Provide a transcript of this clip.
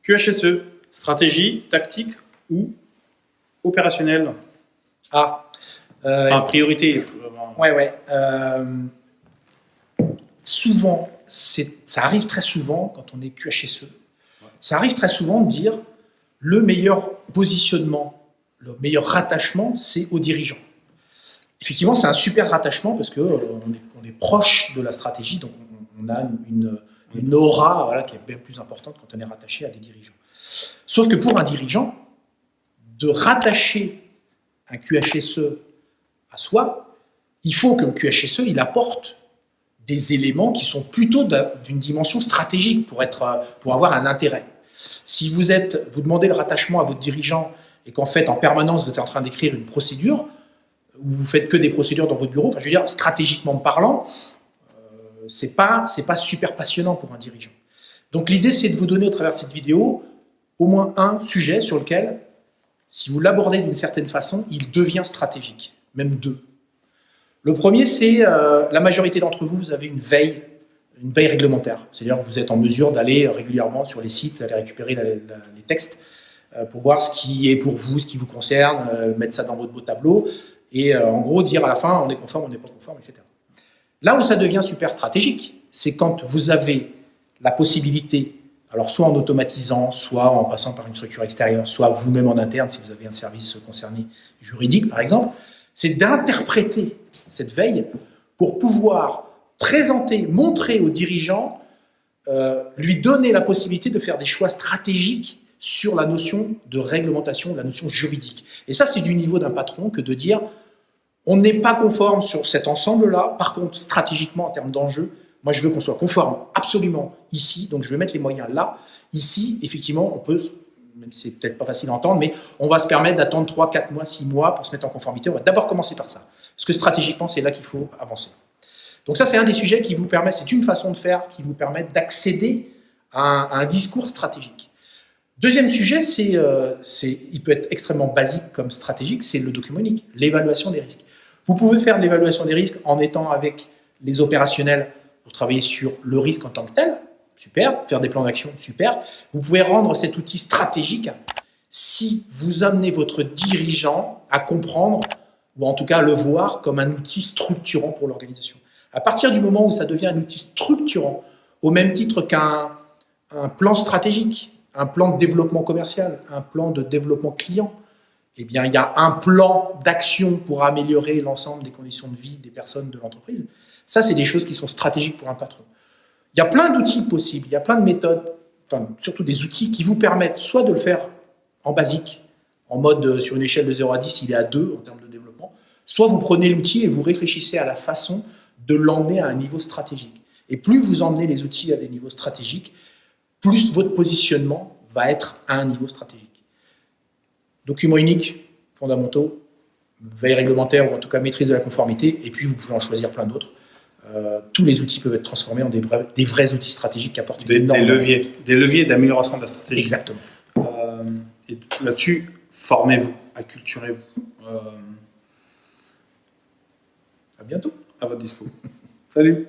QHSE, stratégie, tactique ou opérationnelle? Priorité. Ouais. Souvent, ça arrive très souvent quand on est QHSE. Ça arrive très souvent de dire le meilleur positionnement, le meilleur rattachement, c'est aux dirigeants. Effectivement, c'est un super rattachement parce qu'on est proche de la stratégie, donc on a une aura qui est bien plus importante quand on est rattaché à des dirigeants. Sauf que pour un dirigeant, de rattacher un QHSE à soi, il faut que le QHSE il apporte des éléments qui sont plutôt d'une dimension stratégique pour avoir un intérêt. Si vous demandez le rattachement à votre dirigeant et qu'en fait, en permanence, vous êtes en train d'écrire une procédure, ou vous faites que des procédures dans votre bureau, je veux dire, stratégiquement parlant, c'est pas super passionnant pour un dirigeant. Donc l'idée, c'est de vous donner au travers de cette vidéo au moins un sujet sur lequel, si vous l'abordez d'une certaine façon, il devient stratégique, même deux. Le premier, c'est la majorité d'entre vous, vous avez une veille réglementaire. C'est-à-dire que vous êtes en mesure d'aller régulièrement sur les sites, aller récupérer les textes pour voir ce qui est pour vous, ce qui vous concerne, mettre ça dans votre beau tableau et en gros dire à la fin on est conforme, on n'est pas conforme, etc. Là où ça devient super stratégique, c'est quand vous avez la possibilité, alors soit en automatisant, soit en passant par une structure extérieure, soit vous-même en interne si vous avez un service concerné juridique par exemple, c'est d'interpréter cette veille pour pouvoir présenter, montrer aux dirigeants, lui donner la possibilité de faire des choix stratégiques sur la notion de réglementation, la notion juridique. Et ça, c'est du niveau d'un patron que de dire on n'est pas conforme sur cet ensemble-là, par contre, stratégiquement, en termes d'enjeux, moi, je veux qu'on soit conforme absolument ici, donc je vais mettre les moyens là. Ici, effectivement, on peut, même si c'est peut-être pas facile à entendre, mais on va se permettre d'attendre 3, 4 mois, 6 mois pour se mettre en conformité. On va d'abord commencer par ça. Parce que stratégiquement, c'est là qu'il faut avancer. Donc ça, c'est un des sujets qui vous permet, c'est une façon de faire qui vous permet d'accéder à un discours stratégique. Deuxième sujet, il peut être extrêmement basique comme stratégique, c'est le document unique, l'évaluation des risques. Vous pouvez faire de l'évaluation des risques en étant avec les opérationnels pour travailler sur le risque en tant que tel, super, faire des plans d'action, super. Vous pouvez rendre cet outil stratégique si vous amenez votre dirigeant à comprendre, ou en tout cas à le voir comme un outil structurant pour l'organisation. À partir du moment où ça devient un outil structurant, au même titre qu'un plan stratégique, un plan de développement commercial, un plan de développement client, eh bien, il y a un plan d'action pour améliorer l'ensemble des conditions de vie des personnes de l'entreprise. Ça, c'est des choses qui sont stratégiques pour un patron. Il y a plein d'outils possibles, il y a plein de méthodes, enfin, surtout des outils qui vous permettent soit de le faire en basique, en mode sur une échelle de 0 à 10, il est à 2 en termes de développement, soit vous prenez l'outil et vous réfléchissez à la façon de l'emmener à un niveau stratégique. Et plus vous emmenez les outils à des niveaux stratégiques, plus votre positionnement va être à un niveau stratégique. Documents uniques, fondamentaux, veille réglementaire ou en tout cas maîtrise de la conformité, et puis vous pouvez en choisir plein d'autres. Tous les outils peuvent être transformés en des vrais outils stratégiques qui apportent des leviers d'amélioration de la stratégie. Exactement. Et là-dessus, formez-vous, acculturez-vous. À bientôt. À votre dispo. Salut.